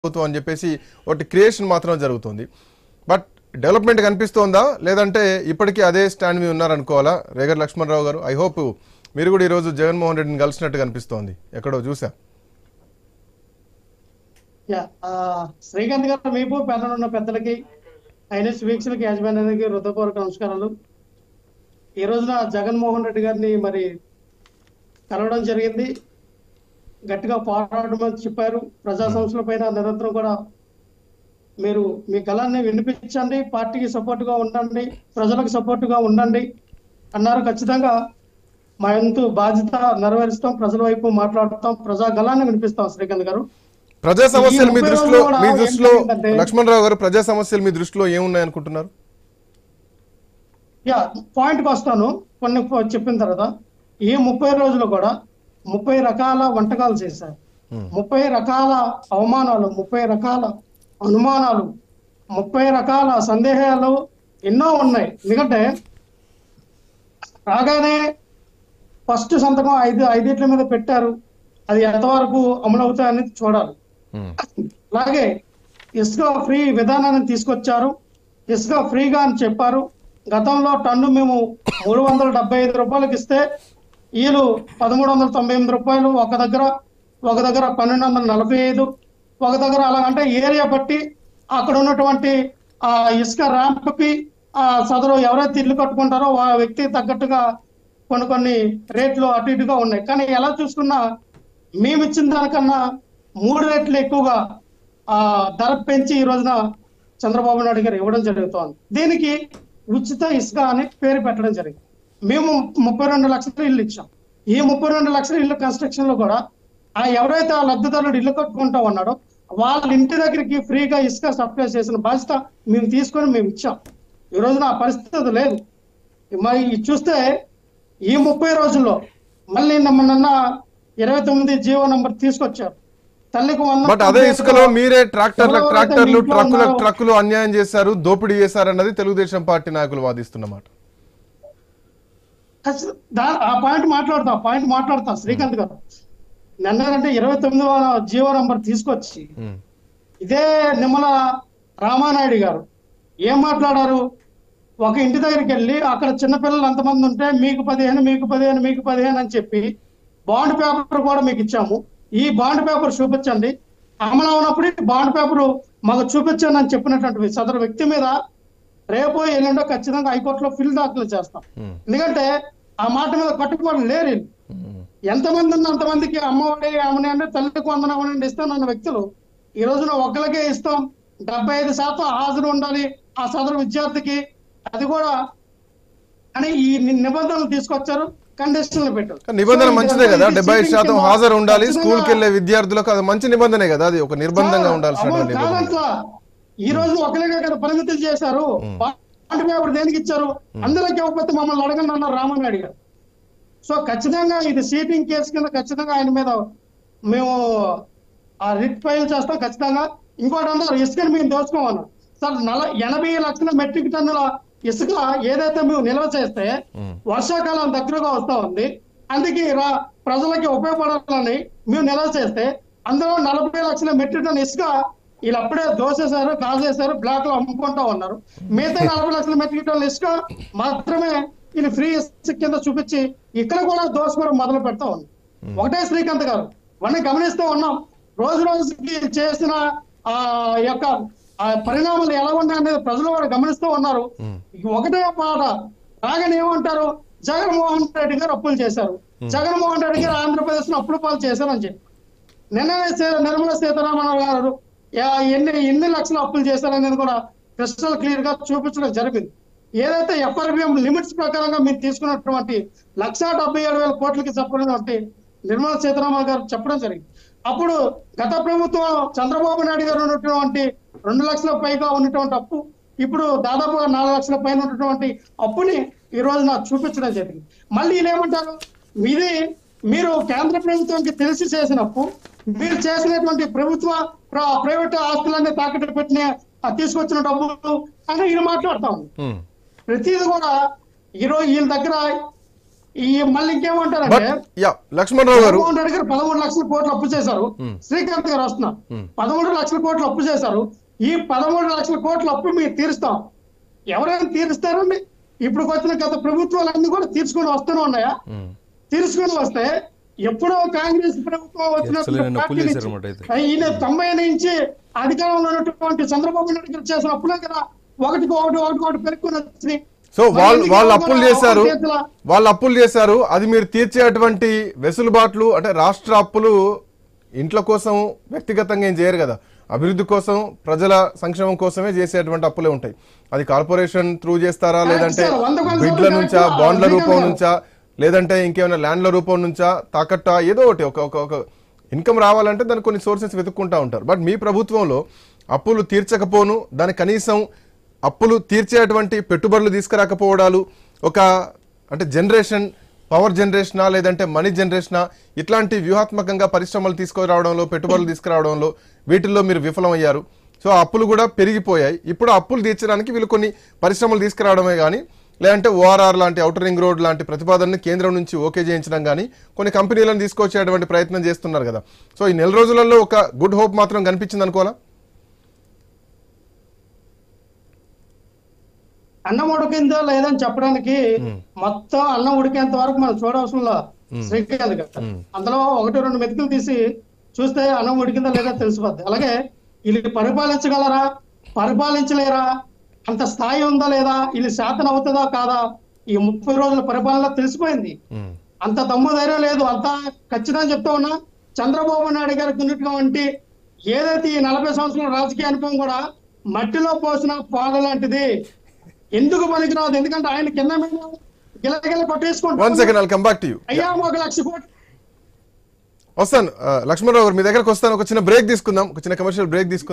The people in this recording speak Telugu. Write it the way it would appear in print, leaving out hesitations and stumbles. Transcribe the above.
ప్రభుత్వం అని చెప్పేసి ఒకటి క్రియేషన్ మాత్రం జరుగుతుంది. బట్ డెవలప్మెంట్ కనిపిస్తోందా లేదంటే ఇప్పటికీ అదే స్టాండ్ మీద ఉన్నారనుకోవాలా? రేగర్ లక్ష్మణరావు గారు, ఐ హోప్ మీరు కూడా ఈరోజు జగన్మోహన్ రెడ్డిని కలిసినట్టు కనిపిస్తోంది, ఎక్కడో చూసా. శ్రీకాంత్ గారు, మీకు పెద్దలు ఉన్న పెద్దలకి ఐఎన్ఎస్ వీక్షలకి యాజమాన్యానికి హృదయపూర్వక నమస్కారాలు. ఈ రోజున జగన్మోహన్ రెడ్డి గారిని మరి కలవడం జరిగింది. గట్టిగా పోరాడమని చెప్పారు. ప్రజా సంస్థల పైన నిరంతరం కూడా మీరు మీ గళాన్ని వినిపించండి, పార్టీకి సపోర్ట్ గా ఉండండి, ప్రజలకు సపోర్ట్ గా ఉండండి అన్నారు. ఖచ్చితంగా మా వంతు బాధ్యత నెరవేరుస్తాం, ప్రజల వైపు మాట్లాడుతాం, ప్రజా గళాన్ని వినిపిస్తాం. శ్రీకాంత్ గారు, ప్రజా సమస్యలు మీ దృష్టిలో లక్ష్మణరావు గారు, ప్రజా సమస్యలు మీ దృష్టిలో ఏమున్నాయి అనుకుంటున్నారు? పాయింట్కి వస్తాను. కొన్ని చెప్పిన తర్వాత ఈ 30 రోజులు కూడా 30 రకాల వంటకాలు చేశారు, 30 రకాల అవమానాలు, 30 రకాల అనుమానాలు, 30 రకాల సందేహాలు ఎన్నో ఉన్నాయి. ఎందుకంటే రాగానే ఫస్ట్ సంతకం ఐదింట్ల మీద పెట్టారు. అది ఎంతవరకు అమలు అవుతాయని చూడాలి. అలాగే ఇసుక ఫ్రీ విధానాన్ని తీసుకొచ్చారు. ఇసుక ఫ్రీగా అని చెప్పారు. గతంలో టన్ను మేము 375 రూపాయలకి ఇస్తే వీళ్ళు 1398 రూపాయలు, ఒక దగ్గర 1245, ఒక దగ్గర. అలాగంటే ఏరియా బట్టి అక్కడ ఉన్నటువంటి ఆ ఇసుక ర్యాంప్కి సదరు ఎవరైతే ఇల్లు కట్టుకుంటారో ఆ వ్యక్తి తగ్గట్టుగా కొన్ని రేట్లు అటు ఇటుగా ఉన్నాయి. కానీ ఎలా చూసుకున్నా మేము ఇచ్చిన దానికన్నా 3 రెట్లు ఎక్కువగా ధర పెంచి ఈ రోజున చంద్రబాబు నాయుడు గారు ఇవ్వడం జరుగుతోంది. దీనికి ఉచిత ఇసుక అని పేరు పెట్టడం జరిగింది. మేము 32 లక్షల ఇల్లు ఇచ్చాం. ఈ 32 లక్షల ఇల్లు కన్స్ట్రక్షన్ లో కూడా ఎవరైతే ఆ లబ్ధిదారుడు ఇల్లు కట్టుకుంటా ఉన్నాడో వాళ్ళ ఇంటి దగ్గరికి ఫ్రీగా ఇసుక సప్లై చేసిన బాధ్యత మేము తీసుకొని మేము ఇచ్చాం. ఈ రోజున ఆ పరిస్థితి లేదు. మరి చూస్తే ఈ 30 రోజుల్లో మళ్ళీ నిన్న 29 జీవో నంబర్ తీసుకొచ్చారు. తల్లికి బట్ అదే ఇసుకలో మీరే ట్రక్కులు అన్యాయం చేశారు, దోపిడీ చేశారన్నది తెలుగుదేశం పార్టీ నాయకులు వాదిస్తున్నమాట. ఆ పాయింట్ మాట్లాడతా శ్రీకాంత్ గారు. నిన్నంటే 29వ జీవో నంబర్ తీసుకొచ్చి ఇదే నిమ్మల రామానాయుడు గారు ఏం మాట్లాడారు? ఒక ఇంటి దగ్గరికి వెళ్ళి అక్కడ చిన్నపిల్లలు ఎంతమంది ఉంటే మీకు 15 అని చెప్పి బాండ్ పేపర్ కూడా మీకు ఇచ్చాము. ఈ బాండ్ పేపర్ చూపించండి, అమలు అవునప్పుడు బాండ్ పేపర్ మాకు చూపించండి అని చెప్పినటువంటి సదరు వ్యక్తి మీద రేపో ఎల్లుండో ఖచ్చితంగా హైకోర్టులో ఫిల్ దాఖలు చేస్తాం. ఎందుకంటే ఆ మాట మీద కట్టుబడి లేరు. ఎంతమంది ఉన్న అంతమందికి అమ్మఒడి అమ్మని తల్లికి వందనం ఇస్తానన్న వ్యక్తులు ఈ రోజున ఒక్కరికే ఇస్తాం, 75% హాజరు ఉండాలి ఆ సదరు విద్యార్థికి, అది కూడా అని ఈ నిబంధనలు తీసుకొచ్చారు. కండిషన్లు పెట్టారు. నిబంధన మంచిదే కదా, 75% హాజరు ఉండాలి స్కూల్కి వెళ్ళే విద్యార్థులకు. అది మంచి నిబంధనే కదా, అది ఒక నిర్బంధంగా ఉండాల్సిన. ఈ రోజు ఒకరిగా కదా పరిమితులు చేశారు. బాండ్ పేపర్ దేనికి ఇచ్చారు? అందరికి ఇవ్వకపోతే మమ్మల్ని అడగండి అన్నారు రామానాయుడు గారు. సో ఖచ్చితంగా ఇది సీటింగ్ కేసు కింద ఖచ్చితంగా ఆయన మీద మేము రిట్ ఫైల్ చేస్తాం ఖచ్చితంగా. ఇంకోటి అన్నారు ఇసుకని మేము దోచుకోమన్నారు. సార్ 80 లక్షల మెట్రిక్ టన్నుల ఇసుక ఏదైతే మేము నిల్వ చేస్తే వర్షాకాలం దగ్గరగా వస్తా ఉంది, అందుకే ప్రజలకి ఉపయోగపడాలని మేము నిల్వ చేస్తే అందులో 40 లక్షల మెట్రిక్ టన్ ఇసుక వీళ్ళు అప్పుడే దోసేశారు, కాజేశారు, బ్లాక్ లో అమ్ముకుంటా ఉన్నారు. మిగతా 40 లక్షల మెట్రిక్ టన్నుల ఇసుక మాత్రమే వీళ్ళు ఫ్రీ ఇసుక కింద చూపించి ఇక్కడ కూడా దోసుకోవడం మొదలు పెడతా ఉంది. ఒకటే శ్రీకాంత్ గారు, వాడిని గమనిస్తూ ఉన్నాం. రోజు రోజుకి చేసిన యొక్క పరిణామాలు ఎలా ఉన్నాయనేది ప్రజలు కూడా గమనిస్తూ ఉన్నారు. ఒకటే మాట రాగానే ఏమంటారు? జగన్మోహన్ రెడ్డి గారు అప్పులు చేశారు, జగన్మోహన్ రెడ్డి గారు ఆంధ్రప్రదేశ్ లో అప్పుల పాలు చేశారని చెప్పి నిర్మలా సీతారామన్ గారు ఎన్ని లక్షల అప్పులు చేశారనేది కూడా క్రిస్టల్ క్లియర్ గా చూపించడం జరిగింది. ఏదైతే FRBM లిమిట్స్ ప్రకారంగా మీరు తీసుకున్నటువంటి 1,77,000 కోట్లకి చెప్పినటువంటి నిర్మలా సీతారామన్ గారు చెప్పడం జరిగింది. అప్పుడు గత ప్రభుత్వం చంద్రబాబు నాయుడు గారు ఉన్నటువంటి 2 లక్షల పైగా ఉన్నటువంటి అప్పు ఇప్పుడు దాదాపుగా 4 లక్షల పైన ఉన్నటువంటి అప్పుని ఈ రోజు నాకు చూపించడం జరిగింది. మళ్ళీ ఏమంటారు? ఇది మీరు కేంద్ర ప్రభుత్వానికి తెలిసి చేసిన అప్పు, మీరు చేసినటువంటి ప్రైవేట్ ఆస్తులన్నీ తాకట్టు పెట్టిన తీసుకొచ్చిన డబ్బులు అని ఈయన మాట్లాడుతా ఉంది. ప్రతిది కూడా ఈరోజు వీళ్ళ దగ్గర ఈ మళ్ళీ ఇంకేమంటారంటే లక్ష్మణరావు గారు జగన్మోహన్ రెడ్డి గారు 13 లక్షల కోట్లు అప్పు చేశారు. శ్రీకాంత్ గారు వస్తున్నారు. 13 లక్షల కోట్లు అప్పు చేశారు. ఈ 13 లక్షల కోట్ల అప్పు మీరు తీరుస్తాం. ఎవరైనా తీరుస్తారండి? ఇప్పుడు వచ్చిన గత ప్రభుత్వాలన్నీ కూడా తీర్చుకొని వస్తూనే ఉన్నాయా? తీర్చుకొని వస్తే ఎప్పుడో కాంగ్రెస్ ప్రభుత్వం వచ్చినప్పుడు ఈయన 90 నుంచి అధికారంలో ఉన్నటువంటి చంద్రబాబు నాయుడు గారు చేసిన అప్పులే కదా ఒకటి పెరుగుకొని వచ్చినాయి. సో వాళ్ళు అప్పులు చేశారు. అది మీరు తీర్చేటువంటి వెసులుబాట్లు అంటే రాష్ట్ర అప్పులు ఇంట్ల కోసం వ్యక్తిగతంగా ఏం చేయరు కదా, అభివృద్ధి కోసం ప్రజల సంక్షేమం కోసమే చేసేటువంటి అప్పులే ఉంటాయి. అది కార్పొరేషన్ త్రూ చేస్తారా, లేదంటే బిడ్ల నుంచా, బాండ్ల రూపం నుంచా, లేదంటే ఇంకేమైనా ల్యాండ్ల రూపం నుంచా, తాకట్ట, ఏదో ఒకటి ఒక ఇన్కమ్ రావాలంటే దానికి కొన్ని సోర్సెస్ వెతుక్కుంటా ఉంటారు. బట్ మీ ప్రభుత్వంలో అప్పులు తీర్చకపోను, దాని కనీసం అప్పులు తీర్చేటువంటి పెట్టుబడులు తీసుకురాకపోవడాలు, ఒక అంటే జనరేషన్, పవర్ జనరేషనా లేదంటే మనీ జనరేషనా, ఇట్లాంటి వ్యూహాత్మకంగా పరిశ్రమలు తీసుకురావడంలో, పెట్టుబడులు తీసుకురావడంలో వీటిల్లో మీరు విఫలమయ్యారు. సో ఆ అప్పులు కూడా పెరిగిపోయాయి. ఇప్పుడు అప్పులు తీర్చడానికి వీళ్ళు కొన్ని పరిశ్రమలు తీసుకురావడమే కానీ, లేదంటే ఓఆర్ఆర్ లాంటి, ఔటర్ రింగ్ రోడ్ లాంటి ప్రతిపాదనని కేంద్రం నుంచి ఓకే చేయించడం కానీ, కొన్ని కంపెనీలను తీసుకొచ్చేటువంటి ప్రయత్నం చేస్తున్నారు కదా. సో ఈ నెల రోజులలో ఒక గుడ్ హోప్ మాత్రం కనిపించింది అనుకోవాలా? అన్నం ఉడికిందో లేదని చెప్పడానికి మొత్తం అన్నం ఉడికేంత వరకు మనం చూడవసరంలో శ్రీకాంత్ గారు అందులో 1-2 మెతుకులు తీసి చూస్తే అన్నం ఉడికిందో లేదో తెలిసిపోద్ది. అలాగే వీళ్ళు పరిపాలించగలరా, పరిపాలించలేరా, అంత స్థాయి ఉందా లేదా, వీళ్ళు శాతం అవుతుందా కాదా, ఈ 30 రోజుల పరిపాలనలో తెలిసిపోయింది. అంత దమ్ము ధైర్యం లేదు. అంతా ఖచ్చితంగా చెప్తా ఉన్నా, చంద్రబాబు నాయుడు గారికి ఉన్నటువంటి ఏదైతే ఈ 40 సంవత్సరాల రాజకీయ అనుభవం కూడా మట్టిలో పోసిన పాల లాంటిది. ఎందుకు పనికిరాదు? ఎందుకంటే ఆయన కింద గిలగిల కొట్టేసుకుంటారు. అయ్యా 1 లక్ష కోట్లు. వస్తాను లక్ష్మణరావు గారు, మీ దగ్గరకు వస్తాను. ఒక చిన్న బ్రేక్ తీసుకుందాం, ఒక చిన్న కమర్షియల్ బ్రేక్ తీసుకుందాం.